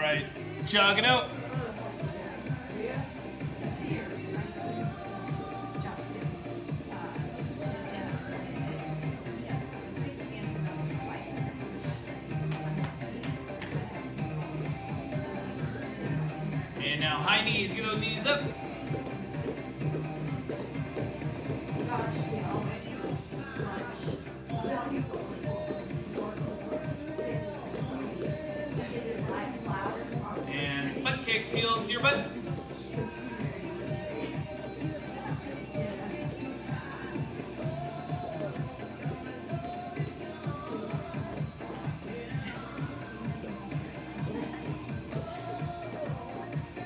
right, jog it out. And now high knees, get those knees up. And butt kicks, heels to your butt.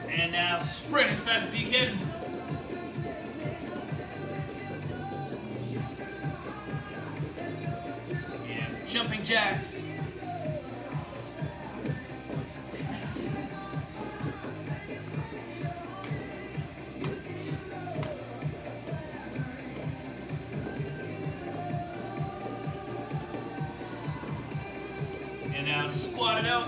And now sprint as fast as you can. And jumping jacks. And now squat it out.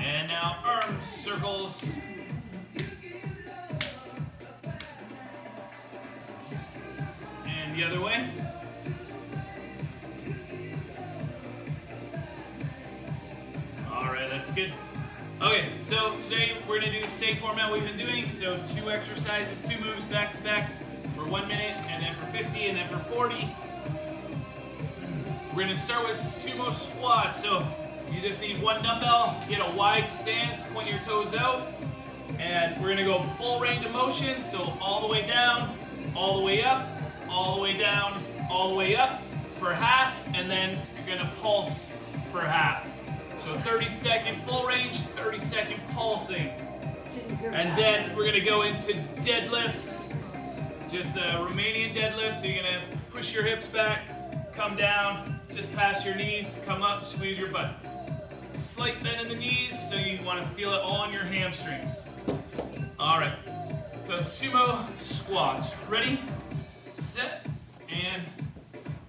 And now arm circles. And the other way. All right, that's good. Okay, so today we're gonna do the same format we've been doing. So 2 exercises, 2 moves back to back for 1 minute, and then for 50, and then for 40. We're gonna start with sumo squats. So you just need 1 dumbbell, get a wide stance, point your toes out, and we're gonna go full range of motion. So all the way down, all the way up, all the way down, all the way up for half, and then you're gonna pulse for half. So 30-second full range, 30-second pulsing. And then we're gonna go into deadlifts, just a Romanian deadlift. So you're gonna push your hips back, come down, just past your knees, come up, squeeze your butt. Slight bend in the knees, so you wanna feel it all in your hamstrings. All right, so sumo squats. Ready, set, and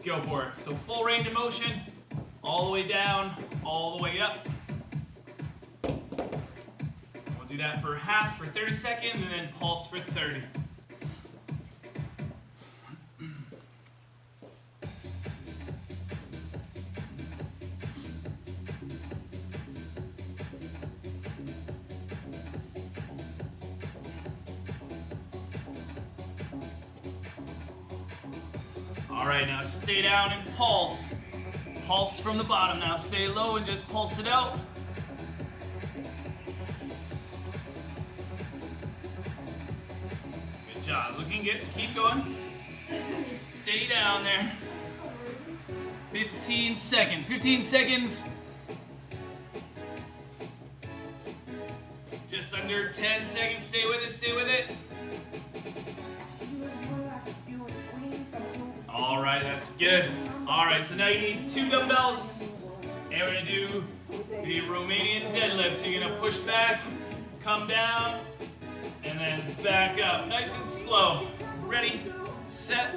go for it. So full range of motion, all the way down, all the way up. We'll do that for half for 30 seconds, and then pulse for 30. All right, now stay down and pulse. Pulse from the bottom now. Stay low and just pulse it out. Good job. Looking good. Keep going. Stay down there. 15 seconds. 15 seconds. Just under 10 seconds. Stay with it. Stay with it. All right, that's good. All right, so now you need 2 dumbbells, and we're gonna do the Romanian deadlift. So you're gonna push back, come down, and then back up. Nice and slow. Ready, set,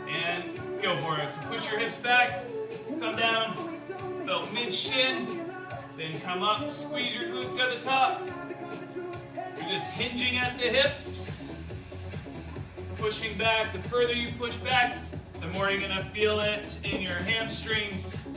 and go for it. So push your hips back, come down, about mid-shin, then come up, squeeze your glutes at the top. You're just hinging at the hips, pushing back. The further you push back, the more you're gonna feel it in your hamstrings.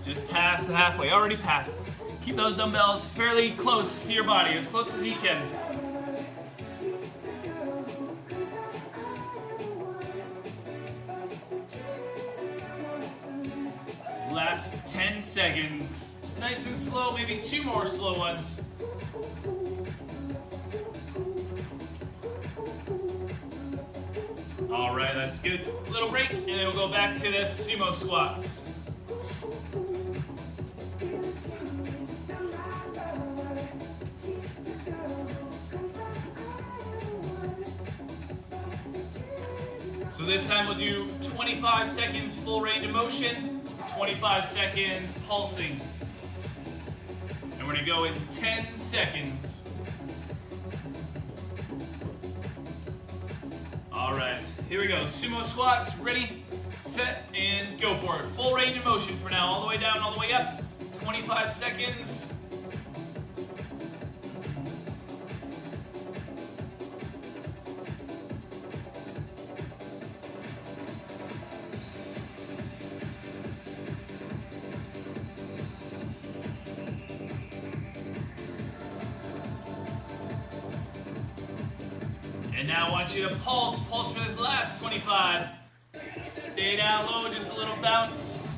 Just past the halfway, already past. Keep those dumbbells fairly close to your body, as close as you can. Last 10 seconds. Nice and slow, maybe 2 more slow ones. All right, that's that's good. Little break, and then we'll go back to the sumo squats. So this time we'll do 25 seconds full range of motion, 25-second pulsing. And we're gonna go in 10 seconds. All right, here we go. Sumo squats, ready, set, and go for it. Full range of motion for now, all the way down, all the way up. 25 seconds. And now I want you to pulse for this last 25. Stay down low, just a little bounce.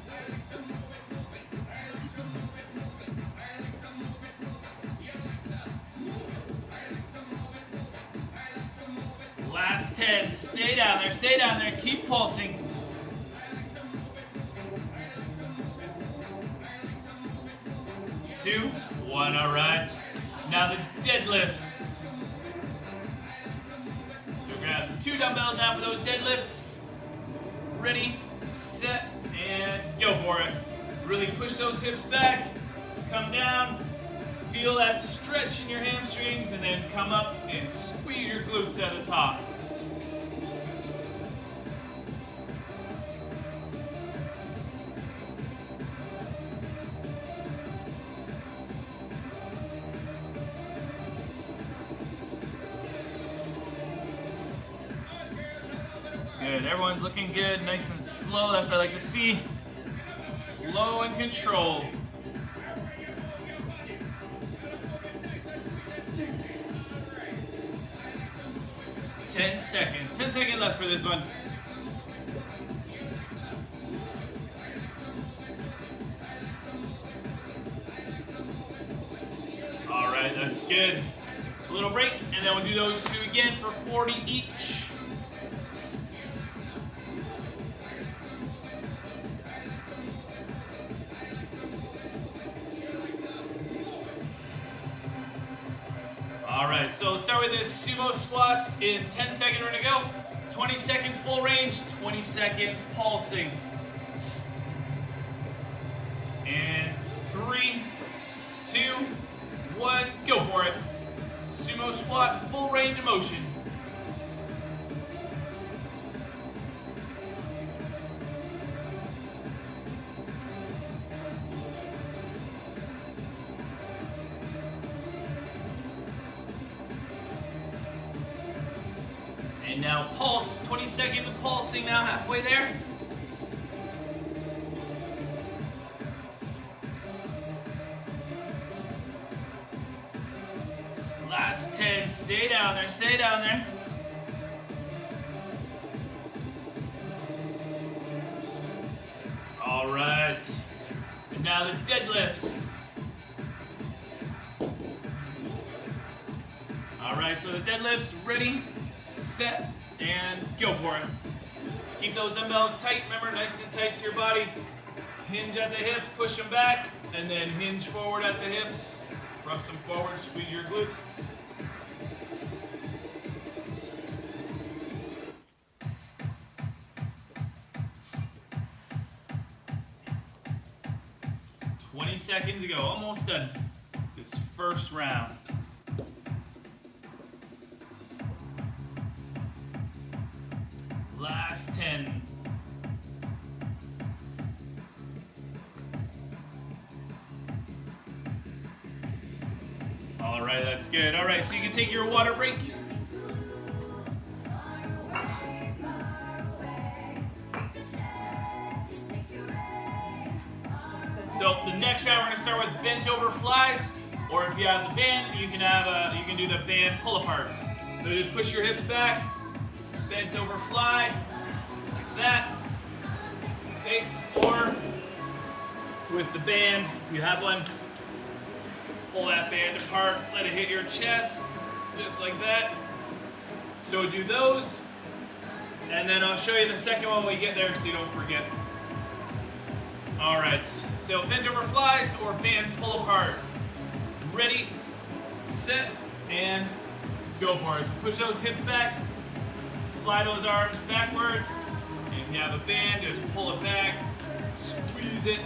Last 10, stay down there, keep pulsing. 2, 1, all right. Now the deadlifts. Grab 2 dumbbells now for those deadlifts. Ready, set, and go for it. Really push those hips back, come down, feel that stretch in your hamstrings, and then come up and squeeze your glutes at the top. Good, everyone's looking good, nice and slow, that's what I like to see. Slow and controlled. Ten seconds. 10 seconds left for this one. All right, that's good. A little break, and then we'll do those 2 again for 40 each. Alright, so start with this sumo squats. In 10 seconds, we're gonna go. 20 seconds full range, 20 seconds pulsing. And 3, 2, 1, go for it. Sumo squat, full range of motion. And now pulse, 20 seconds of pulsing now, halfway there. Last 10, stay down there, stay down there. All right, and now the deadlifts. All right, so the deadlifts, ready, set, and go for it. Keep those dumbbells tight, remember, nice and tight to your body. Hinge at the hips, push them back, and then hinge forward at the hips. Press them forward, squeeze your glutes. Seconds ago, almost done this first round. Last 10. All right, that's good. All right, so you can take your water break. So the next round, we're gonna start with bent over flies, or if you have the band, you can do the band pull aparts. So just push your hips back, bent over fly, like that. Okay, or with the band, if you have one, pull that band apart, let it hit your chest, just like that. So do those. And then I'll show you the second one when we get there so you don't forget. All right, so bent over flies or band pull aparts. Ready, set, and go for it. So push those hips back, fly those arms backwards. And if you have a band, just pull it back, squeeze it.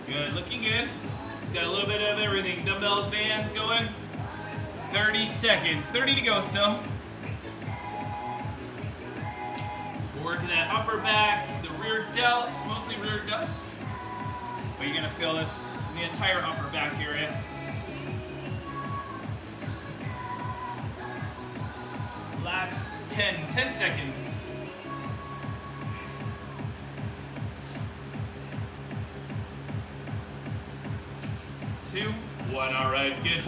Good, looking good. Got a little bit of everything. Dumbbells, bands going. 30 seconds. 30 to go still. So we're working that upper back, the rear delts, mostly rear delts. But you're gonna feel this in the entire upper back area. Last 10 seconds. 2, 1, all right, good.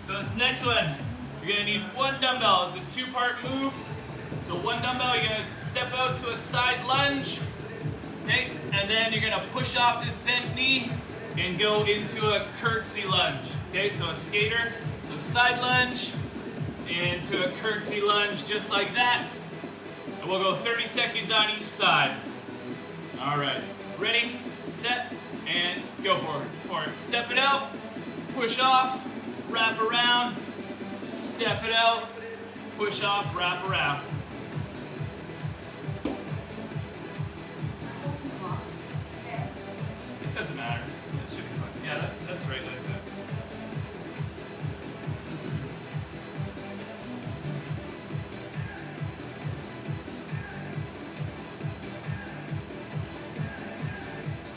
So this next one, you're gonna need one dumbbell. It's a two-part move. So one dumbbell, you're gonna step out to a side lunge, okay? And then you're gonna push off this bent knee and go into a curtsy lunge, okay? So a skater, so side lunge, into a curtsy lunge, just like that. And we'll go 30 seconds on each side. All right, ready, set, and go for it. Step it out, push off, wrap around, step it out, push off, wrap around. It doesn't matter. It should be fine. Yeah, that's right like that.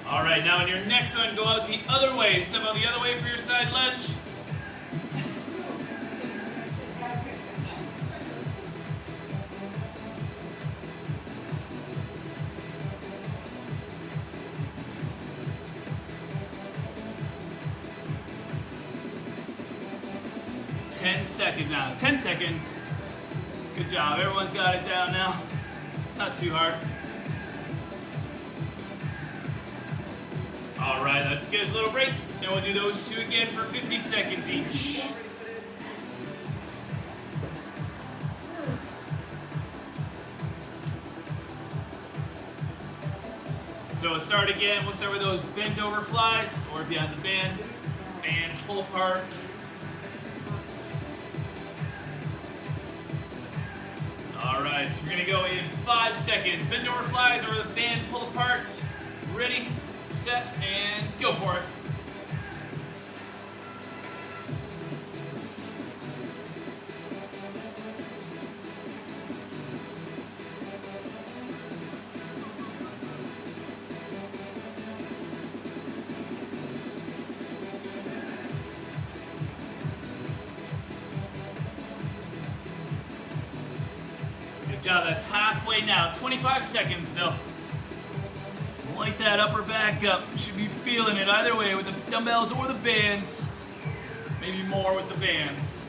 All right, now in your next one, go out the other way. Step out the other way for your side lunge. Now 10 seconds. Good job, everyone's got it down now. Not too hard. All right, let's get a little break. Then we'll do those two again for 50 seconds each. So we'll start again. We'll start with those bent over flies, or if you have the band pull apart. All right, we're gonna go in 5 seconds. Bend over flies or the band pull apart. Ready, set, and go for it. Good job, that's halfway now. 25 seconds still. Like that upper back up. You should be feeling it either way with the dumbbells or the bands. Maybe more with the bands.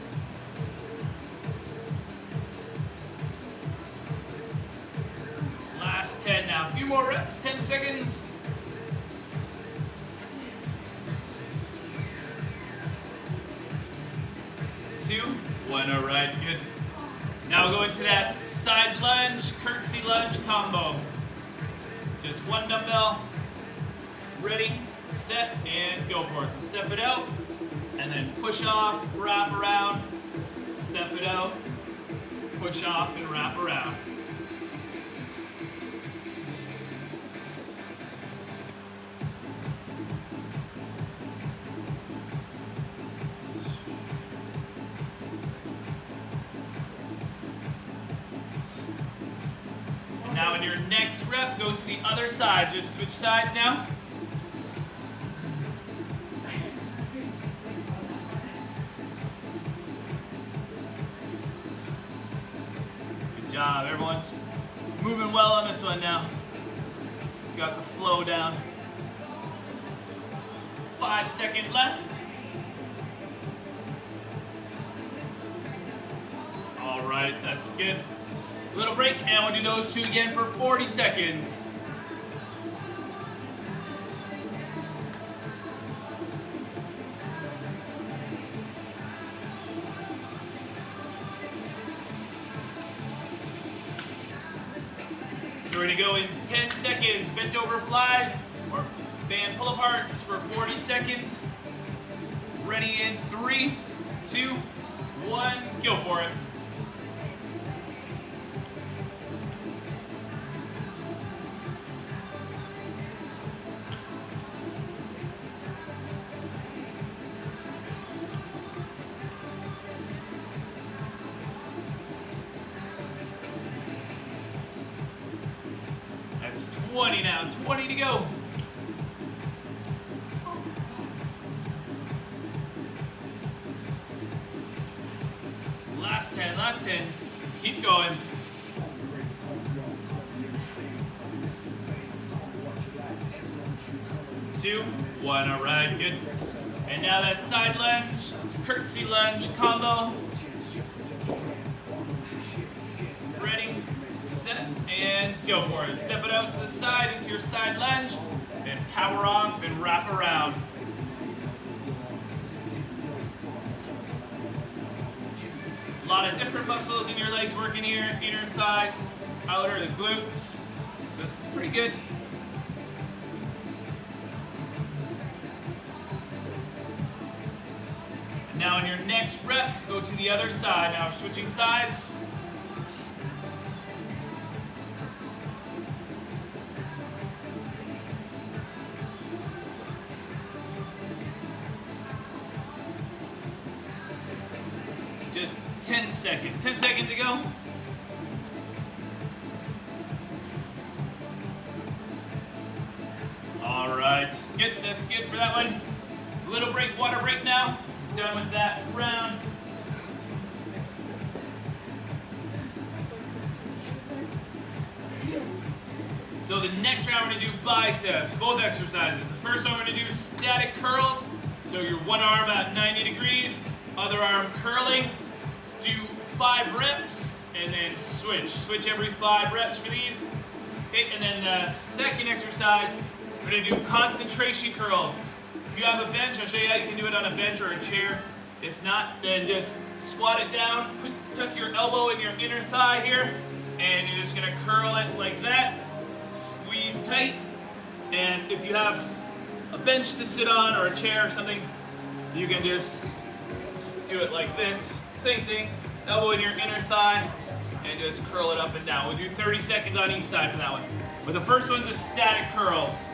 Last 10 now. A few more reps, 10 seconds. Two, one, all right, good. Now we'll go into that side lunge, curtsy lunge combo. Just one dumbbell, ready, set, and go for it. So step it out, and then push off, wrap around, step it out, push off, and wrap around. Now in your next rep, go to the other side. Just switch sides now. Good job. Everyone's moving well on this one now. Got the flow down. 5 seconds left. All right, that's good. Little break, and we'll do those two again for 40 seconds. So we're gonna go in 10 seconds, bent over flies or band pull aparts for 40 seconds. Ready in 3, 2, 1, go for it. That's 20 now, 20 to go. Last 10. Keep going. 2, 1, all right, good. And now that side lunge, curtsy lunge combo. Ready, set, and go for it. Step it out to the side into your side lunge, and power off and wrap around. A lot of different muscles in your legs working here, inner thighs, outer, the glutes. So this is pretty good. And now in your next rep, go to the other side. Now we're switching sides. Just 10 seconds. 10 seconds to go. All right, good. That's good for that one. Little break, water break now. Done with that round. So the next round we're gonna do biceps, both exercises. The first one we're gonna do static curls. So your one arm at 90 degrees, other arm curling. Do 5 reps and then switch. Switch every 5 reps for these. Okay, and then the second exercise, we're gonna do concentration curls. If you have a bench, I'll show you how you can do it on a bench or a chair. If not, then just squat it down, tuck your elbow in your inner thigh here, and you're just gonna curl it like that. Squeeze tight. And if you have a bench to sit on or a chair or something, you can just do it like this. Same thing, elbow in your inner thigh, and just curl it up and down. We'll do 30 seconds on each side for that one. But the first one's is static curls.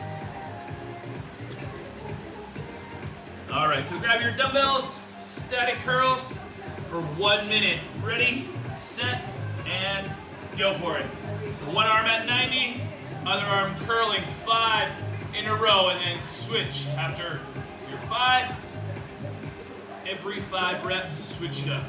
All right, so grab your dumbbells, static curls for 1 minute. Ready, set, and go for it. So one arm at 90, other arm curling 5 in a row, and then switch after your 5. Every 5 reps, switch it up.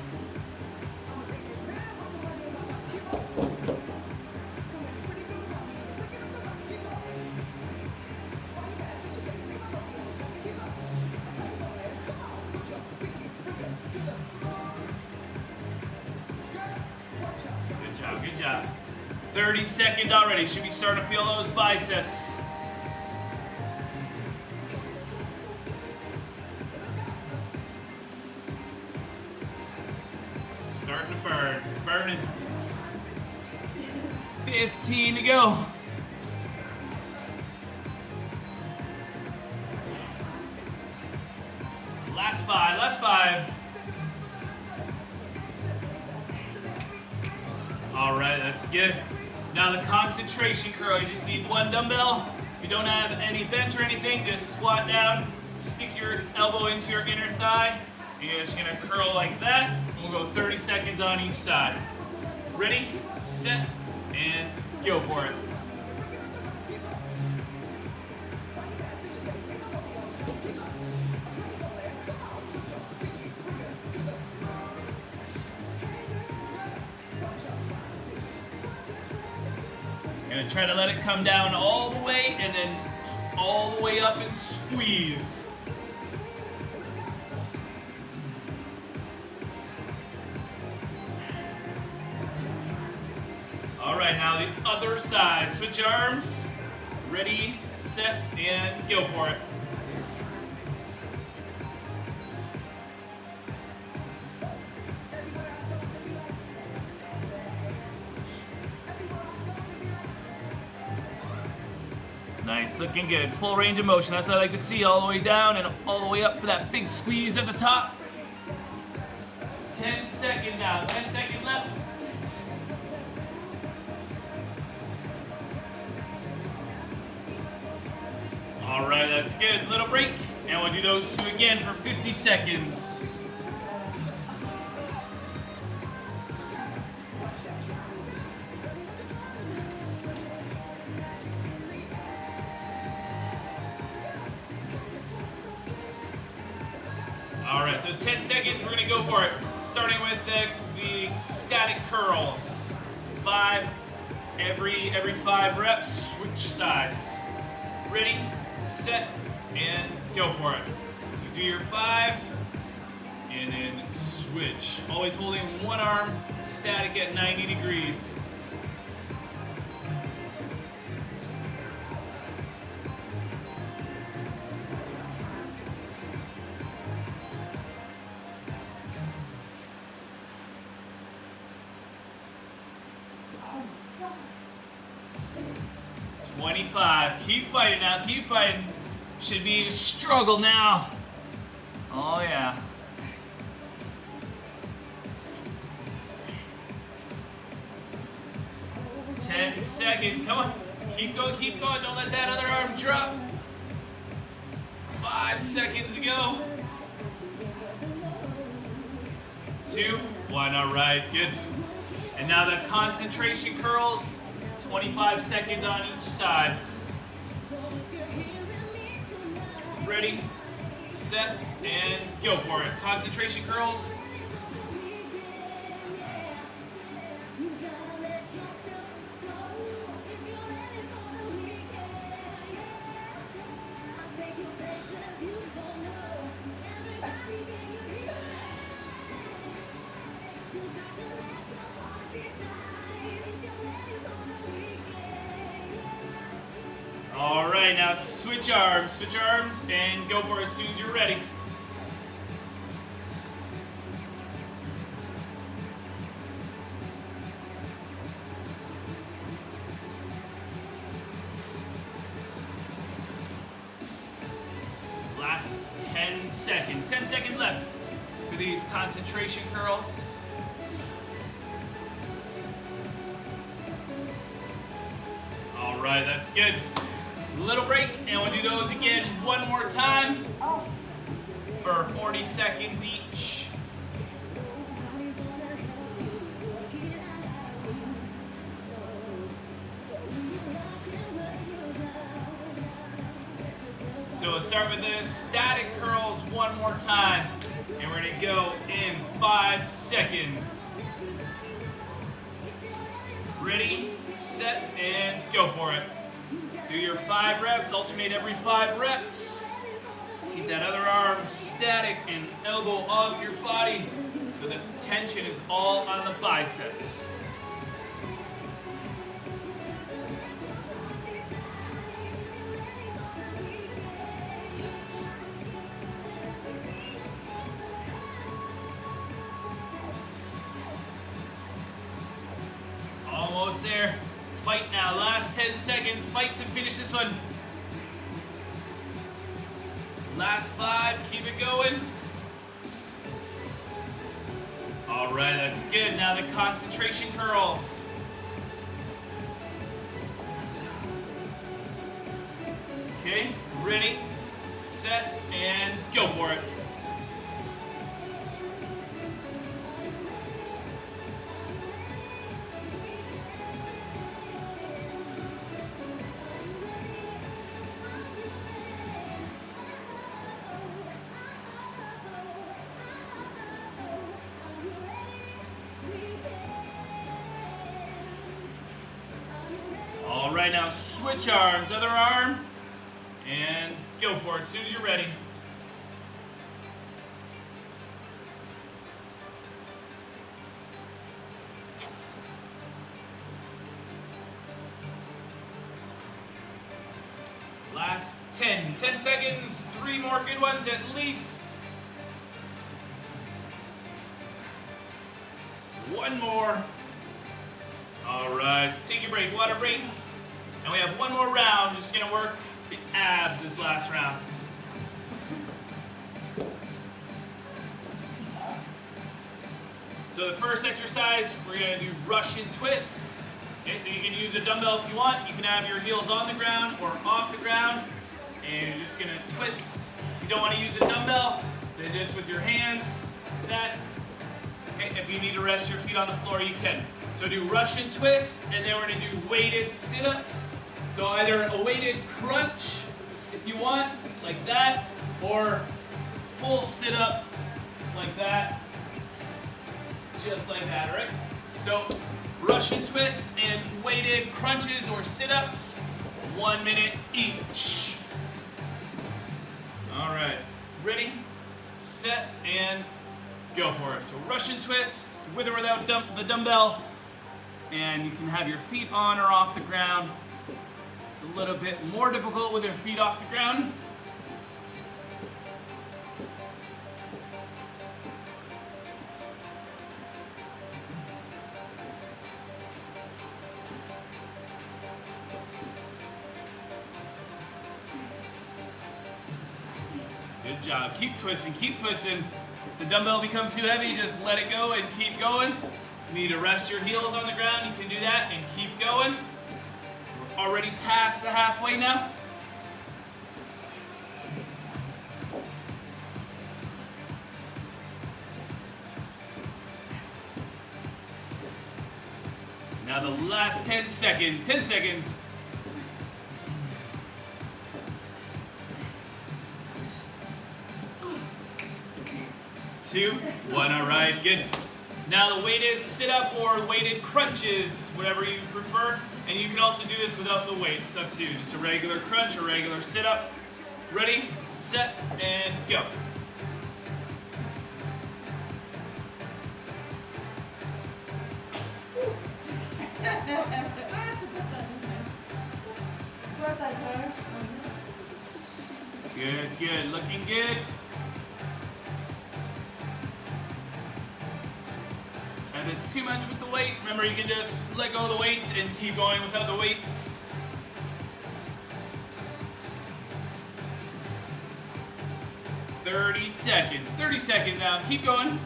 Good job. 30 seconds already. Should be starting to feel those biceps. Starting to burn. Burning. 15 to go. Last 5. Last 5. All right, that's good. Now the concentration curl, you just need 1 dumbbell. If you don't have any bench or anything, just squat down, stick your elbow into your inner thigh, and you're just gonna curl like that. And we'll go 30 seconds on each side. Ready, set, and go for it. Gonna try to let it come down all the way and then all the way up and squeeze. other side. Switch arms. Ready, set, and go for it. Nice, looking good. Full range of motion. That's what I like to see, all the way down and all the way up for that big squeeze at the top. 10 seconds now, 10 seconds left. All right, that's good. Little break, and we'll do those two again for 50 seconds. All right, so 10 seconds, we're gonna go for it. Starting with the static curls. 5, every 5 reps, switch sides. Ready, set, and go for it. So do your 5, and then switch. Always holding one arm static at 90 degrees. Keep fighting now, keep fighting. Should be a struggle now. Oh yeah. Ten seconds, come on. Keep going, don't let that other arm drop. 5 seconds to go. 2, 1, all right, good. And now the concentration curls, 25 seconds on each side. Ready, set, and go for it. Concentration curls. All right, now switch arms, and go for it as soon as you're ready. Last 10 seconds. 10 seconds left for these concentration curls. All right, that's good. Little break, and we'll do those again one more time for 40 seconds each. So we'll start with the static curls one more time, and we're gonna go in 5 seconds. Ready, set, and go for it. Do your 5 reps, alternate every 5 reps. Keep that other arm static and elbow off your body so the tension is all on the biceps. Almost there. Fight now, last 10 seconds, fight to finish this one. Last 5, keep it going. All right, that's good. Now the concentration curls. Okay, ready, set, and go for it. All right, now switch arms, other arm, and go for it as soon as you're ready. last 10. 10 seconds, 3 more good ones at least. 1 more. All right, take your break, water break. And we have 1 more round. Just gonna work the abs this last round. So the first exercise, we're gonna do Russian twists. Okay, so you can use a dumbbell if you want. You can have your heels on the ground or off the ground. And you're just gonna twist. If you don't wanna use a dumbbell, then just with your hands, that. Okay, if you need to rest your feet on the floor, you can. So do Russian twists, and then we're gonna do weighted sit-ups. So either a weighted crunch, if you want, like that, or full sit-up, like that, just like that, all right? So Russian twists and weighted crunches or sit-ups, 1 minute each. All right, ready, set, and go for it. So Russian twists, with or without the dumbbell, and you can have your feet on or off the ground. It's a little bit more difficult with your feet off the ground. Good job. Keep twisting, keep twisting. If the dumbbell becomes too heavy, just let it go and keep going. If you need to rest your heels on the ground, you can do that and keep going. We're already past the halfway now. Now the last 10 seconds. 10 seconds. 2, 1, all right, good. Now the weighted sit-up or weighted crunches, whatever you prefer. And you can also do this without the weight, it's up to you. Just a regular crunch or regular sit-up. Ready, set, and go. Good, good, looking good. If it's too much with the weight, remember you can just let go of the weight and keep going without the weights. "30 seconds. 30 seconds now. Keep going.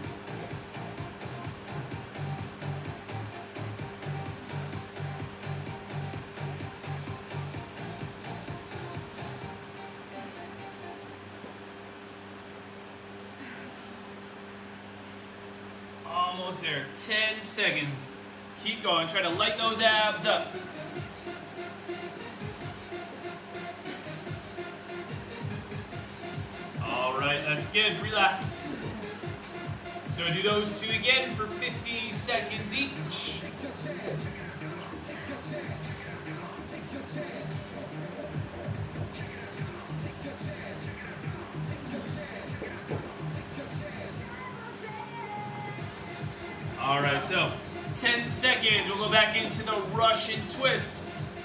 Almost there. 10 seconds. Keep going. Try to lighten those abs up. All right, that's good. Relax. So do those 2 again for 50 seconds each. All right, so 10 seconds. We'll go back into the Russian twists.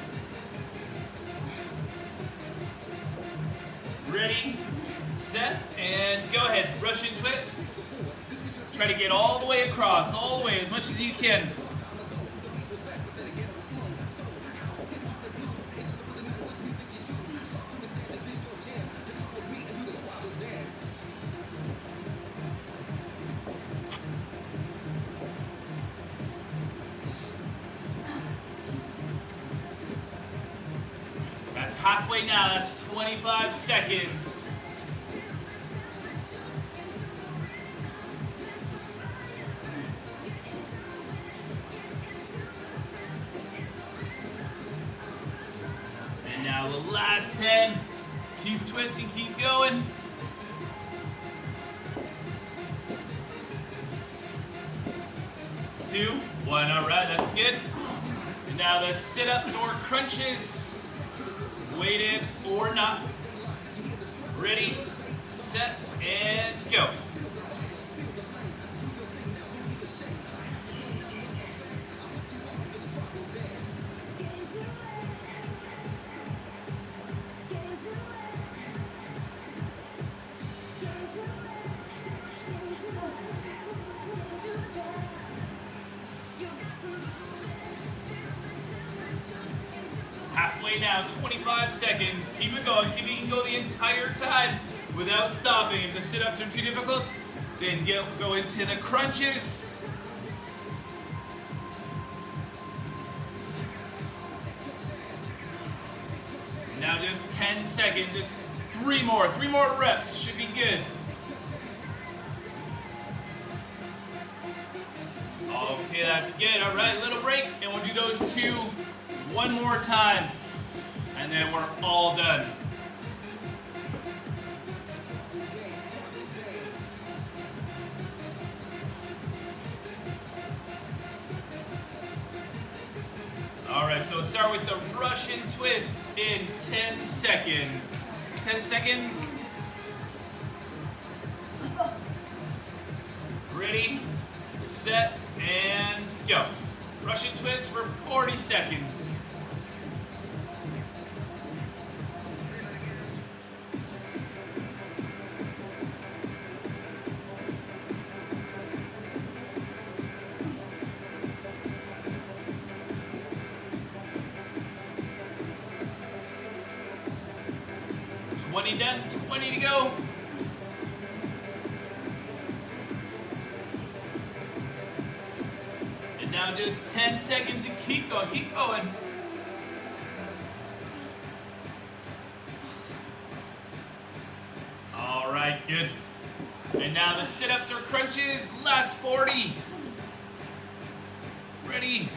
Ready, set, and go ahead. Russian twists. Try to get all the way across, all the way, as much as you can. That's halfway now, that's 25 seconds. And now the last 10. Keep twisting, keep going. Two, one, all right, that's good. And now the sit-ups or crunches. Weighted or not. Ready, set, and go. Get into Halfway now, 25 seconds. Keep it going. See if you can go the entire time without stopping. If the sit-ups are too difficult, then go into the crunches. Now just 10 seconds, just 3 more reps, should be good. Okay, that's good. All right, little break, and we'll do those 2 one more time, and then we're all done. All right, so let's start with the Russian twist in 10 seconds. 10 seconds. Ready, set, and go. Russian twist for 40 seconds. Done, 20 to go. And now just 10 seconds and keep going, keep going. All right, good. And now the sit-ups or crunches, last 40. Ready,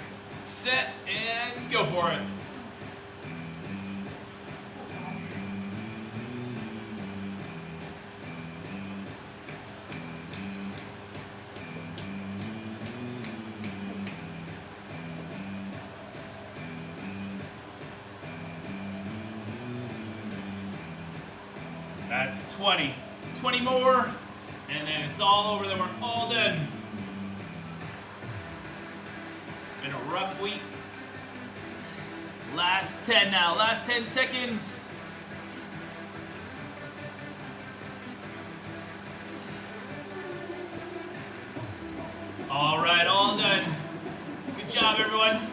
set, and go for it. That's 20. 20 more, and then it's all over, then we're all done. Been a rough week. Last 10 now, last 10 seconds. All right, all done. Good job, everyone.